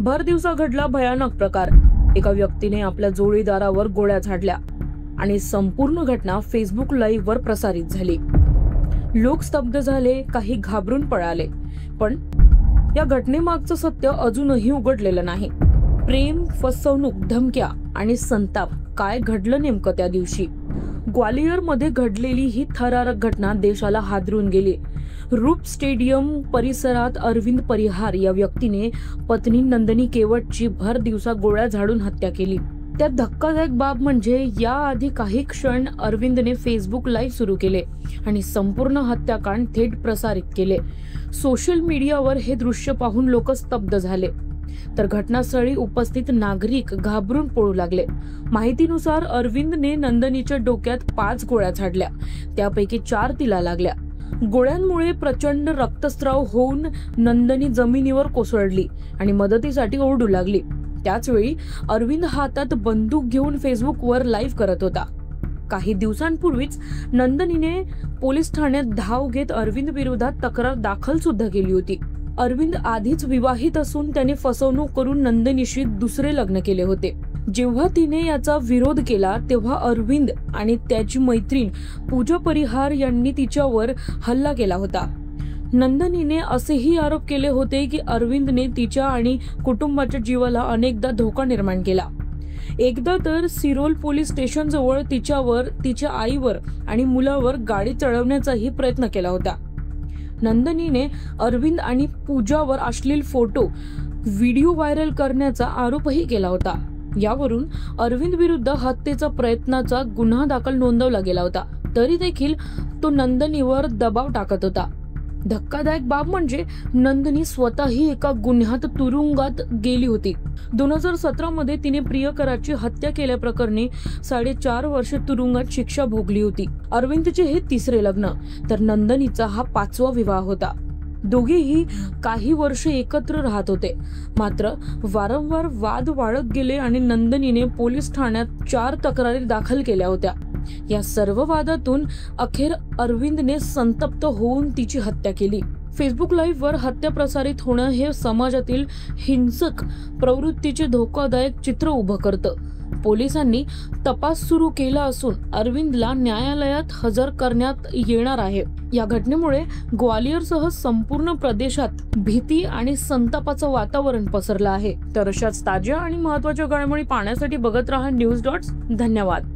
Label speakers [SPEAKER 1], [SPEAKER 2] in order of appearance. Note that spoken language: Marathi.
[SPEAKER 1] भर दिवसा घडला भयानक प्रकार। एका व्यक्तीने आपल्या जोडीदारावर गोळ्या झाडल्या आणि संपूर्ण घटना फेसबुक लाईव्ह वर प्रसारित झाली। लोक स्तब्ध झाले, काही घाबरून पळाले, पण या घटनेमागचं सत्य अजूनही उघडलेलं नाही। प्रेम, फसवणूक, धमक्या आणि संताप, काय घडलं नेमकं त्या दिवशी? ग्वालियर मध्ये घडलेली ही थरारक घटना देशाला हादरून गेली। रूप स्टेडियम परिसरात अरविंद परिहार या व्यक्तीने पत्नी नंदिनी केवटची भर दिवसा गोळ्या झाडून हत्या केली। त्यात धक्कादायक बाब म्हणजे याआधी काही क्षण अरविंदने फेसबुक लाईव्ह सुरू केले आणि संपूर्ण हत्याकांड थेट प्रसारित केले। सोशल मीडियावर हे दृश्य पाहून लोक स्तब्ध झाले, तर घटनास्थळी उपस्थित नागरिक घाबरून पळू लागले। माहितीनुसार अरविंदने नंदिनीच्या डोक्यात 5 गोळ्या झाडल्या, त्यापैकी 4 तिला लागल्या। गोळ्यांमुळे प्रचंड रक्तस्राव होऊन नंदिनी जमिनीवर कोसळली आणि मदतीसाठी ओरडू लागली। त्याचवेळी अरविंद हातात बंदूक घेऊन फेसबुकवर लाईव्ह करत होता। काही दिवसांपूर्वीच नंदिनीने पोलीस ठाण्यात धाव घेत अरविंद विरोधात तक्रार दाखल सुद्धा केली होती। अरविंद आधीच विवाहित असून त्याने फसवणूक करून नंदिनीशी दुसरे लग्न केले होते। जेव्हा तिने याचा विरोध केला तेव्हा अरविंद आणि त्याची मैत्रीण पूजा परिहार यांनी तिच्यावर हल्ला केला होता। नंदिनीने असेही आरोप केले होते की अरविंदने तिच्या आणि कुटुंबाच्या जीवाला अनेकदा धोका निर्माण केला। एकदा तर सिरोल पोलीस स्टेशन जवळ तिच्यावर, तिच्या आईवर आणि मुलावर गाडी चढवण्याचाही प्रयत्न केला होता। नंदिनीने अरविंद आणि पूजावर अश्लील फोटो, व्हिडिओ व्हायरल करण्याचा आरोपही केला होता। यावरून अरविंद विरुद्ध हत्येचा प्रयत्नाचा गुन्हा दाखल नोंदवला गेला होता, तरी देखील तो नंदिनीवर दबाव टाकत होता। धक्कादायक बाब म्हणजे नंदिनी स्वतःही एका गुन्ह्यात तुरुंगात गेली होती। 2017 मध्ये तिने प्रियकराची हत्या केल्याप्रकरणी 4.5 वर्ष तुरुंगात शिक्षा भोगली होती। अरविंदचे हे 3रे लग्न, तर नंदिनीचा हा 5वा विवाह होता। दोघेही काही वर्ष एकत्र राहत होते, मात्र वारंवार वाद वाढत गेले आणि नंदिनीने पोलीस ठाण्यात 4 तक्रारी दाखल केल्या होत्या। या सर्व वादातून अखेर अरविंदने संतप्त होऊन तिची हत्या केली। फेसबुक लाईव्ह वर हत्या प्रसारित होणं हे समाजातील हिंसक प्रवृत्तीचे धोकादायक चित्र उभं करतं। पोलिसांनी तपास सुरू केला असून अरविंदला न्यायालयात हजर करण्यात येणार आहे। या घटनेमुळे ग्वालियरसह संपूर्ण प्रदेशात भीती आणि संतापाचं वातावरण पसरलं आहे। तर अशाच ताज्या आणि महत्त्वाच्या घडामोडी पाहण्यासाठी बघत रहा न्यूज डॉट्स। धन्यवाद।